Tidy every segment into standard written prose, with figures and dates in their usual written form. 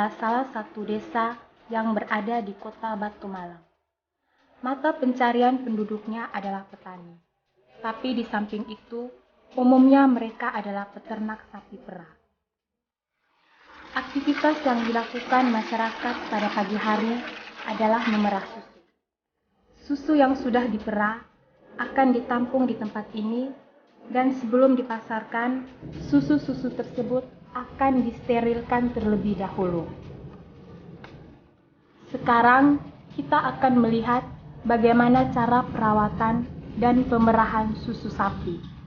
adalah salah satu desa yang berada di kota Batu Malang. Mata pencarian penduduknya adalah petani. Tapi di samping itu, umumnya mereka adalah peternak sapi perah. Aktivitas yang dilakukan masyarakat pada pagi hari adalah memerah susu. Susu yang sudah diperah akan ditampung di tempat ini dan sebelum dipasarkan, susu-susu tersebut akan disterilkan terlebih dahulu. Sekarang kita akan melihat bagaimana cara perawatan dan pemerahan susu sapi.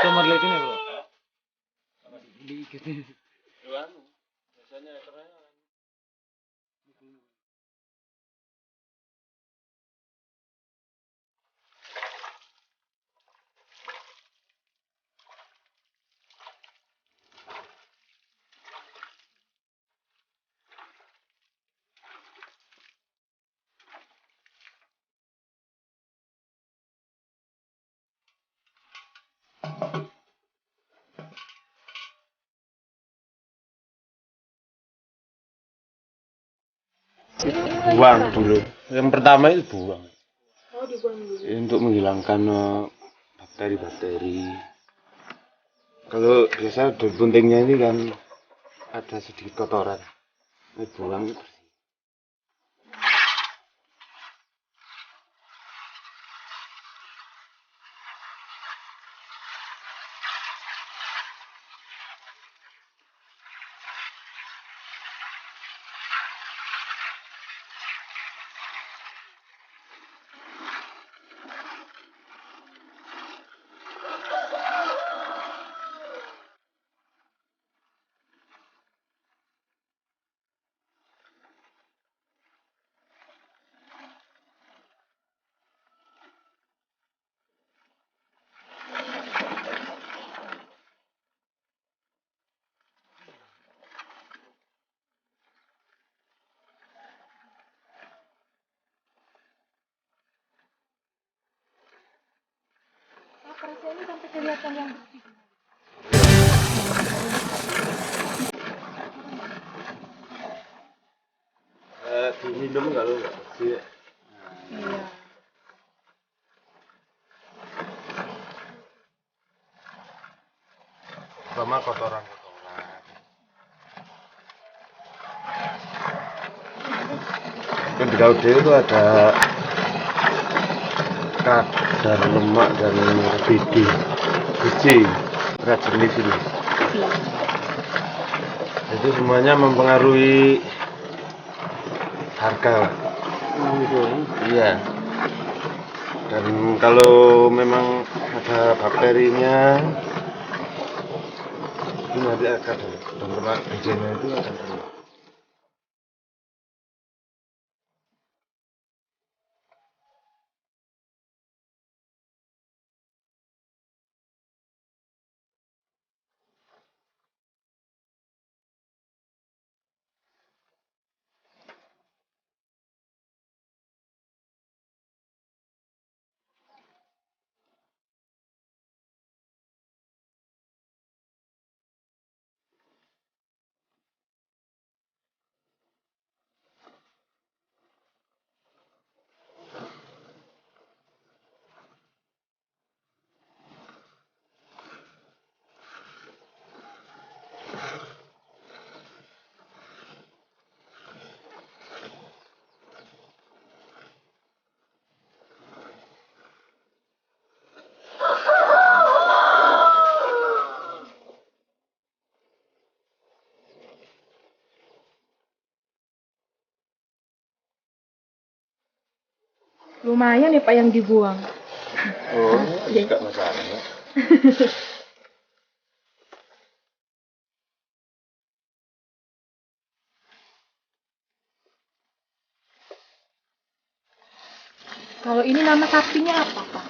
Nomor lihat ini bro. Dikit ini. Biasanya ekornya. Buang dulu. Yang pertama itu buang. Oh, dibuang dulu. Untuk menghilangkan bakteri-bakteri. Kalau biasa dari buntingnya ini kan ada sedikit kotoran. Ini buang itu bersih. Rasanya sampai kelihatan yang bersih. Diminum kalau nggak bersih. Iya. Sama kotoran-kotoran. Kan di KUD itu ada kadar lemak dan biji berat jenis ini. Jadi semuanya mempengaruhi harga. Iya. Dan kalau memang ada bakterinya, itu nanti akan dan lemak bijinya itu akan kena. Lumayan ya Pak yang dibuang. Oh, enggak masalah. Kalau ini nama sapinya apa Pak?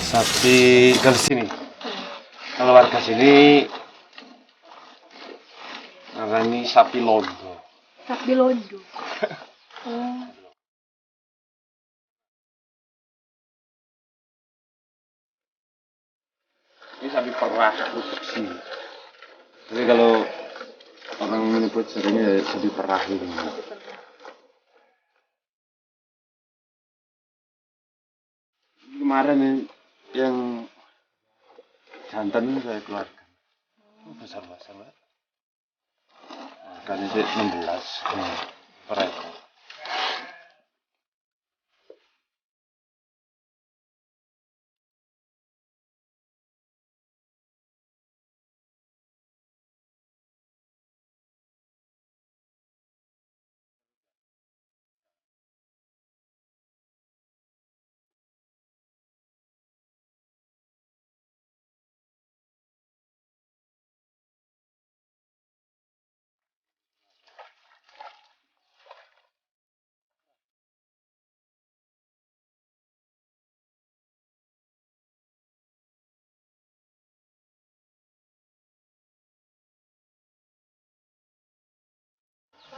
Sapi dari sini. Kalau warga sini namanya sapi londo. Sapi londo. Oh. Ini sapi perah produksi. Tapi kalau orang menyebut seringnya sapi perah ini. Kemarin yang jantan saya keluarkan. Besar-besar banget. Harganya sih 16 per ekor.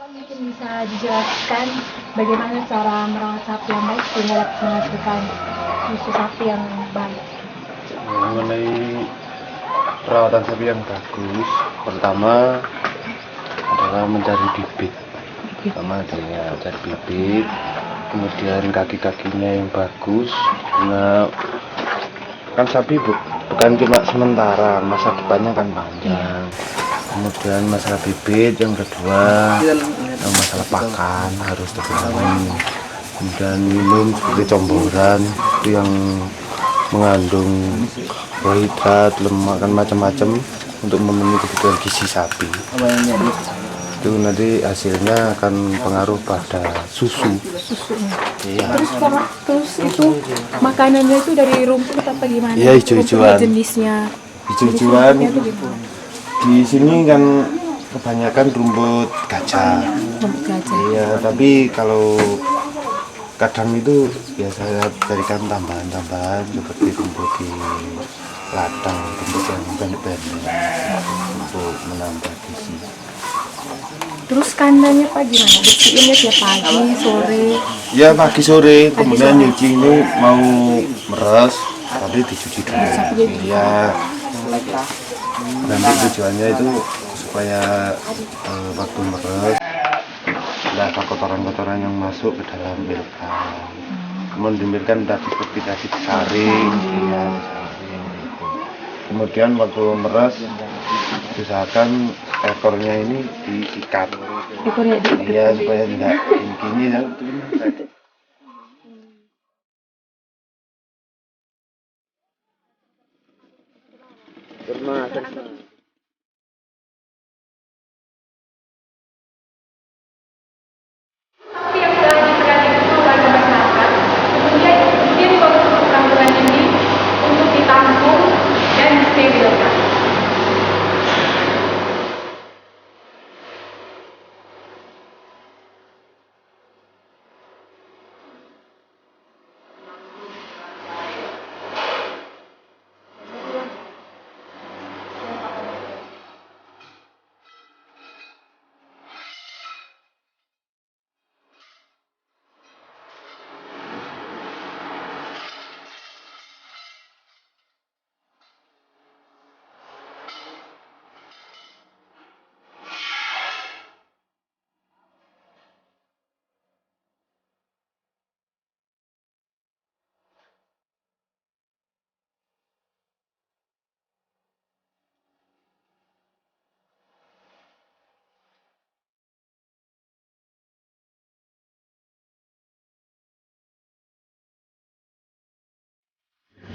Mungkin bisa dijelaskan bagaimana cara merawat sapi yang baik sehingga dapat menghasilkan susu sapi yang baik. Mengenai perawatan sapi yang bagus, pertama adalah mencari bibit. Pertama adalah cari bibit, kemudian kaki-kakinya yang bagus. Nah, kan sapi bukan cuma sementara, masa depannya kan panjang. Kemudian masalah bibit, yang kedua yang masalah pakan harus dipenuhi. Kemudian minum seperti comboran itu yang mengandung karbohidrat, lemak, kan macam-macam untuk memenuhi kebutuhan gizi sapi. Itu nanti hasilnya akan pengaruh pada susu. Iya. Terus itu makanannya itu dari rumput apa gimana? Iya, hijau-hijauan. Jenisnya. Hijau-hijauan. Di sini kan kebanyakan rumput gajah. Rumput gajah. Iya, tapi kalau kadang itu ya saya carikan tambahan-tambahan seperti rumput di ladang, rumput yang pendek-pendek untuk menambah gizi. Terus kandangnya Pak gimana? Bersihinnya tiap pagi, sore? Ya pagi sore, kemudian nyuci ini mau meres, tapi dicuci dulu. Iya. Nanti tujuannya itu supaya waktu meres tidak ada kotoran-kotoran yang masuk ke dalam milkan. Kemudian dimilkan tadi seperti tadi disaring, ya, disaring. Kemudian waktu meres usahakan ekornya ini diikat. Ekornya diikat. Iya, supaya tidak gini ya. Sapi yang telah diserahkan itu kepada masyarakat, kemudian dia dibawa ke perkampungan ini untuk ditampung dan disterilkan.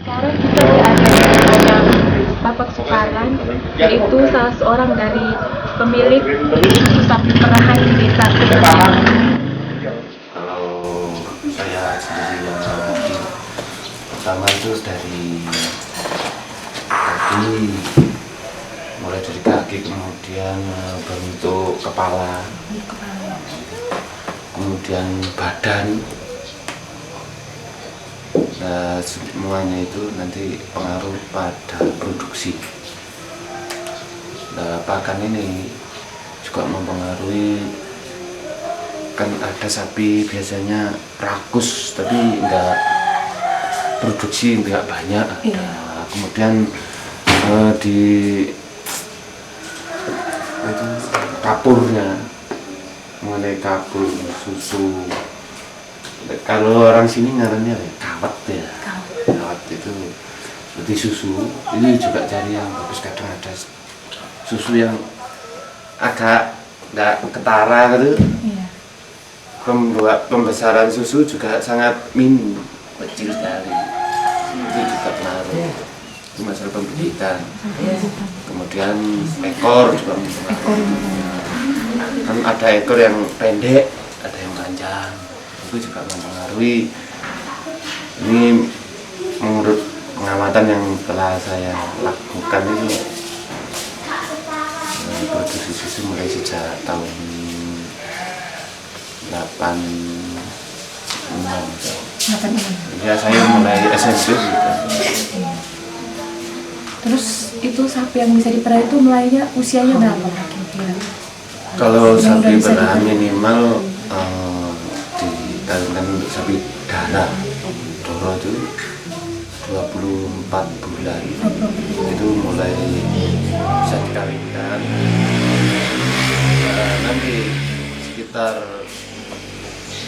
Sekarang kita berada di Bapak Sukaran, yaitu salah seorang dari pemilik susu sapi perahan di desa Kedengar. Kalau saya sendiri terus dari kaki, mulai dari kaki kemudian bentuk kepala, kemudian badan. Nah, semuanya itu nanti pengaruh pada produksi. Nah, pakan ini juga mempengaruhi, kan ada sapi biasanya rakus tapi enggak produksi, enggak banyak. Nah, kemudian di itu kapurnya, mengenai kapur susu, kalau orang sini ngarannya kawat ya, kawat itu seperti susu. Ini juga cari yang bagus, kadang ada susu yang agak nggak ketara gitu. Pembesaran susu juga sangat minim, kecil sekali. Itu juga pengaruh. Itu masalah pembibitan. Kemudian ekor juga mempengaruhi. Kan ada ekor yang pendek, ada yang panjang. Itu juga mempengaruhi. Ini menurut pengamatan yang telah saya lakukan itu, produksi susu mulai sejak tahun 86. Ya, saya mulai SMP gitu. Terus itu sapi yang bisa diperah itu mulainya usianya berapa kira-kira? Kalau sapi perah minimal dikawinkan untuk sapi darah doro itu 24 bulan itu mulai bisa dikawinkan. Nanti sekitar,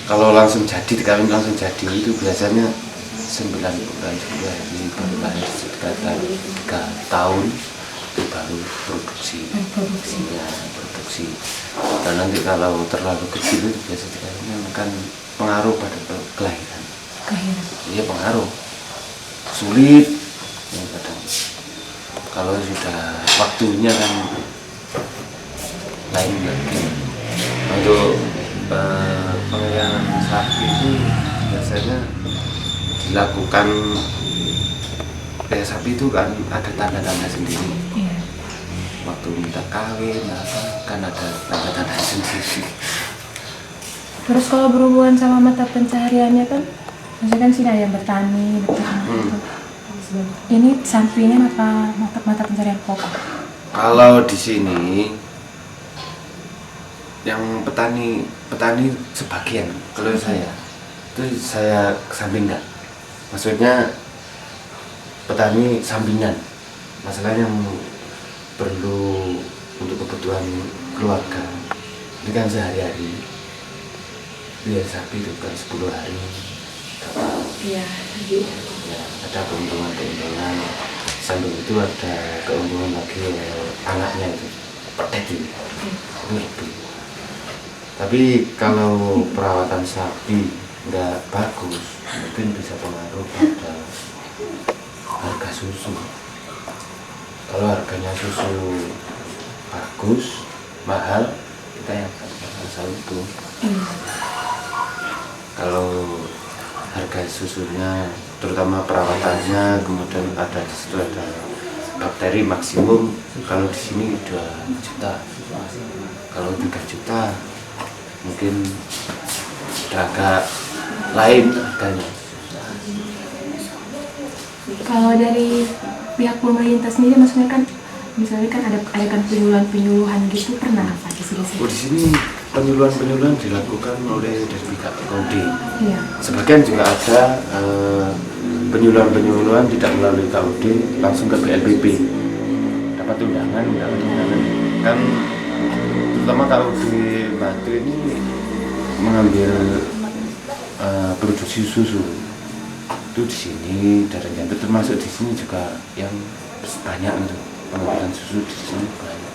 kalau langsung jadi, dikawin langsung jadi itu biasanya 9 bulan 10 hari baru lahir, sekitar 3 tahun itu baru produksi. Ya, produksi. Dan nanti kalau terlalu kecil itu biasa dikawinkan kan pengaruh pada kelahiran. Iya, pengaruh. Sulit ya, kadang. Kalau sudah waktunya kan lain lagi. Untuk pengelilingan sapi itu biasanya dilakukan, kayak sapi itu kan ada tanda-tanda sendiri. Waktu minta kawin kan ada tanda-tanda sendiri. Terus kalau berhubungan sama mata pencahariannya kan, maksudnya kan sini ada yang bertani, beternak gitu. Ini sampingan apa mata pencaharian pokok? Kalau di sini yang petani sebagian, kalau saya itu saya sampingkan, maksudnya petani sampingan, masalahnya yang perlu untuk kebutuhan keluarga ini kan sehari-hari. Ya, sapi itu kan 10 hari dapat. Ya, ada keuntungan. Sambil itu ada keuntungan lagi, anaknya itu pedet itu lebih. Tapi kalau perawatan sapi nggak bagus, mungkin bisa pengaruh pada harga susu. Kalau harganya susu bagus, mahal, kita yang masalah itu. Kalau harga susunya, terutama perawatannya, kemudian ada di situ ada bakteri maksimum, kalau di sini 2 juta. Kalau 3 juta mungkin agak lain harganya. Kalau dari pihak pemerintah sendiri, maksudnya kan misalnya kan ada penyuluhan gitu, pernah apa di sini? Di sini penyuluhan dilakukan oleh dari pihak KUD. Iya. Sebagian juga ada penyuluhan tidak melalui KUD, langsung ke BLPP. Dapat undangan kan, terutama KUD Batu ini mengambil produksi susu itu di sini daerahnya, termasuk di sini juga yang banyak untuk pengambilan susu di sini banyak.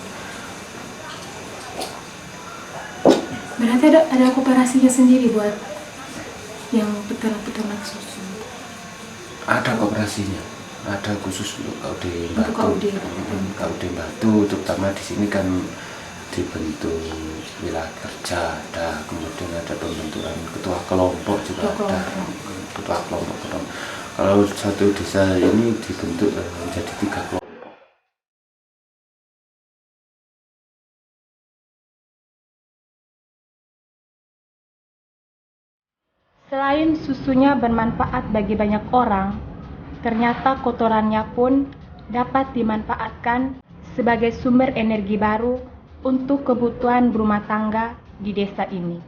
Berarti ada kooperasinya sendiri buat yang peternak susu? Ada kooperasinya, ada khusus untuk KUD Batu. KUD Batu, terutama di sini kan dibentuk wilayah kerja, kemudian ada pembentukan ketua kelompok juga ada, ketua kelompok Kalau satu desa ini dibentuk menjadi 3 kelompok. Selain susunya bermanfaat bagi banyak orang, ternyata kotorannya pun dapat dimanfaatkan sebagai sumber energi baru untuk kebutuhan berumah tangga di desa ini.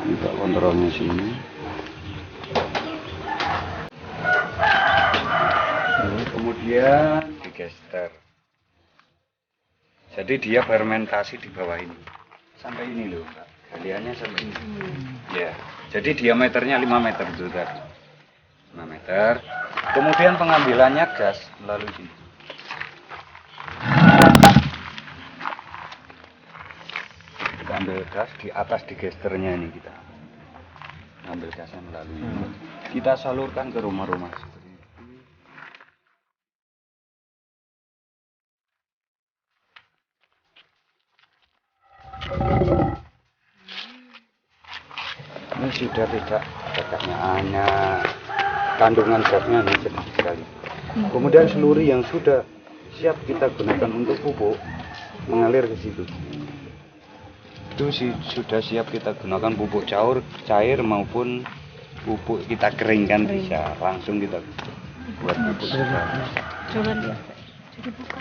Kita kontrolnya sini. Kemudian digester. Jadi dia fermentasi di bawah ini. Sampai ini loh, Pak. Galiannya sampai ini. Ya. Jadi diameternya 5 meter itu tadi. 5 meter. Kemudian pengambilannya gas melalui sini. Kita ambil gas di atas digesternya ini kita. Ambil gasnya melalui ini. Kita salurkan ke rumah-rumah seperti ini. Ini sudah tidak cacatnya, hanya kandungan gasnya ini sedikit sekali. Kemudian seluri yang sudah siap kita gunakan untuk pupuk mengalir ke situ. Itu sudah siap kita gunakan pupuk cair maupun pupuk kita keringkan bisa langsung kita buat pupuk. Coba lihat. Jadi buka.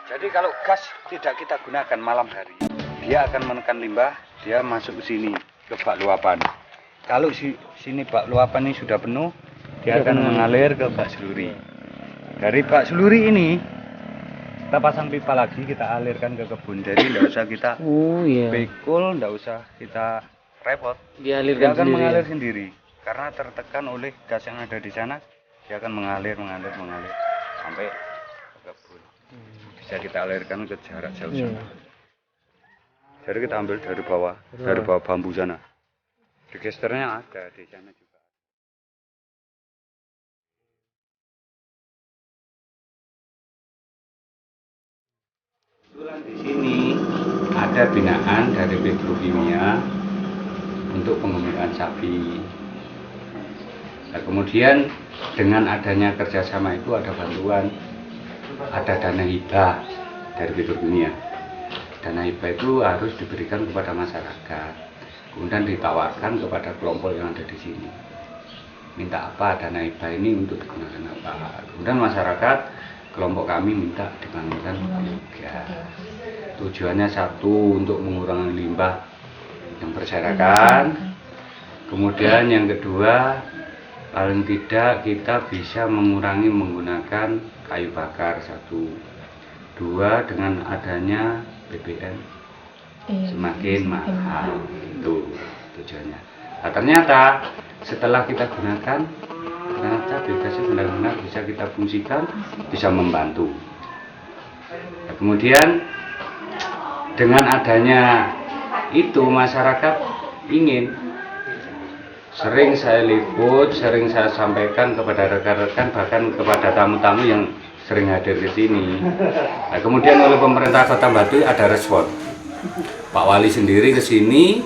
Jadi kalau gas tidak kita gunakan malam hari, dia akan menekan limbah, dia masuk ke sini ke bak luapan. Kalau sini bak luapan ini sudah penuh, dia akan mengalir ke bak seluri. Dari bak seluri ini kita pasang pipa lagi, kita alirkan ke kebun. Jadi tidak usah kita pikul, tidak usah kita repot. Dia akan mengalir sendiri karena tertekan oleh gas yang ada di sana. Dia akan mengalir sampai ke kebun. Bisa kita alirkan ke jarak jauh sana. Jadi kita ambil dari bawah bambu sana. Digesternya ada di sana juga. Di sini ada binaan dari Petrokimia untuk pengembangan sapi. Nah, kemudian dengan adanya kerjasama itu ada bantuan, ada dana hibah dari Petrokimia. Dana hibah itu harus diberikan kepada masyarakat, kemudian ditawarkan kepada kelompok yang ada di sini. Minta apa dana hibah ini untuk digunakan apa? Kemudian masyarakat kelompok kami minta dibangunkan biogas. Tujuannya satu, untuk mengurangi limbah yang berserakan. Kemudian yang kedua, paling tidak kita bisa mengurangi menggunakan kayu bakar satu. Dua, dengan adanya BBM semakin mahal. Itu tujuannya. Nah, ternyata setelah kita gunakan, ternyata biogasnya benar-benar bisa kita fungsikan, bisa membantu. Nah, kemudian dengan adanya itu masyarakat ingin, sering saya liput, sering saya sampaikan kepada rekan-rekan, bahkan kepada tamu-tamu yang sering hadir di sini. Nah, kemudian oleh pemerintah Kota Batu ada respon. Pak Wali sendiri ke sini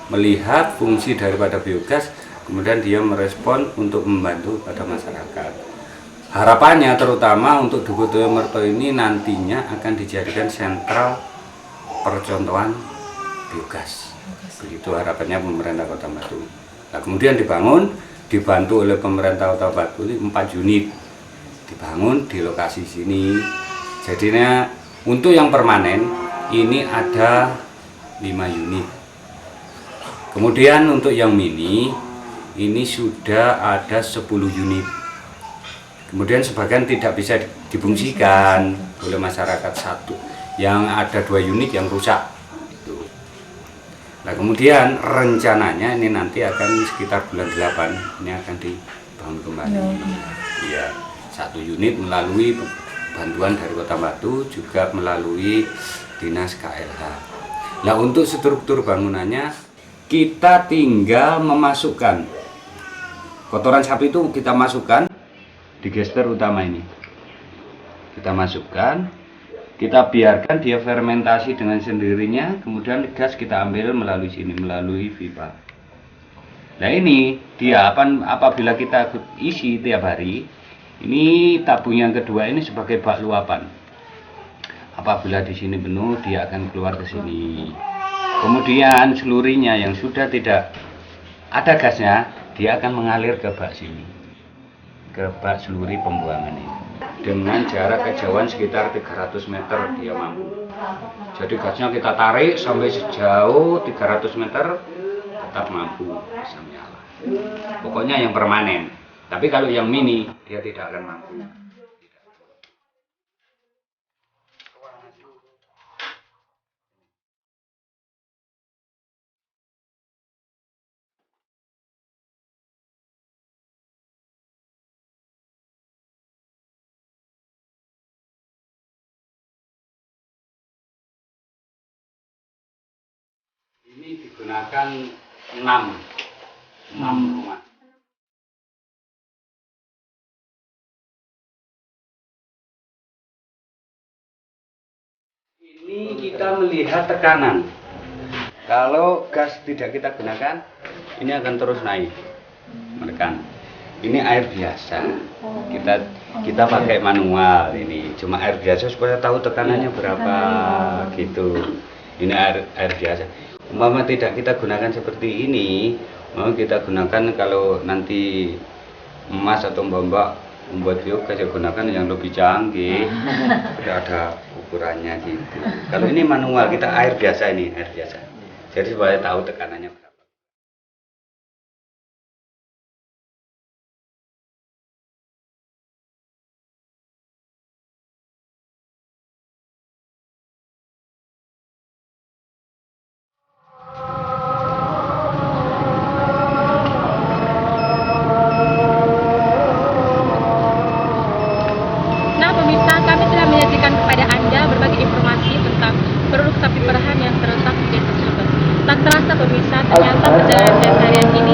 melihat fungsi daripada biogas. Kemudian dia merespon untuk membantu pada masyarakat. Harapannya terutama untuk Dukuh Merto ini nantinya akan dijadikan sentral percontohan biogas. Begitu harapannya pemerintah Kota Batu. Nah, kemudian dibantu oleh pemerintah Kota Batu ini 4 unit dibangun di lokasi sini. Jadinya untuk yang permanen ini ada 5 unit. Kemudian untuk yang mini ini sudah ada 10 unit. Kemudian sebagian tidak bisa difungsikan oleh masyarakat satu. Yang ada 2 unit yang rusak. Nah, kemudian rencananya ini nanti akan sekitar bulan 8 ini akan dibangun kembali. Iya, 1 unit melalui bantuan dari Kota Batu, juga melalui dinas KLH. Nah, untuk struktur bangunannya kita tinggal memasukkan kotoran sapi itu, kita masukkan di gesper utama ini. Kita masukkan, kita biarkan dia fermentasi dengan sendirinya, kemudian gas kita ambil melalui sini, melalui pipa. Nah ini dia apabila kita isi tiap hari, ini tabung yang kedua ini sebagai bak luapan. Apabila di sini penuh, dia akan keluar ke sini. Kemudian selurinya yang sudah tidak ada gasnya, dia akan mengalir ke bak sini, ke bak seluri pembuangan ini. Dengan jarak kejauhan sekitar 300 meter dia mampu. Jadi gasnya kita tarik sampai sejauh 300 meter, tetap mampu bisa menyala. Pokoknya yang permanen. Tapi kalau yang mini dia tidak akan mampu. Ini digunakan 6 rumah. Ini kita melihat tekanan. Kalau gas tidak kita gunakan, ini akan terus naik, menekan. Ini air biasa. Kita pakai manual ini. Cuma air biasa supaya tahu tekanannya berapa gitu. Ini air biasa. Umpama tidak kita gunakan seperti ini, mau kita gunakan kalau nanti emas atau mbak membuat biogas, ya gunakan yang lebih canggih, ada ukurannya gitu. Kalau ini manual, kita air biasa ini, air biasa. Jadi supaya tahu tekanannya berapa. Produk sapi perahan yang terletak di desa tersebut. Tak terasa pemirsa, ternyata perjalanan saya harian ini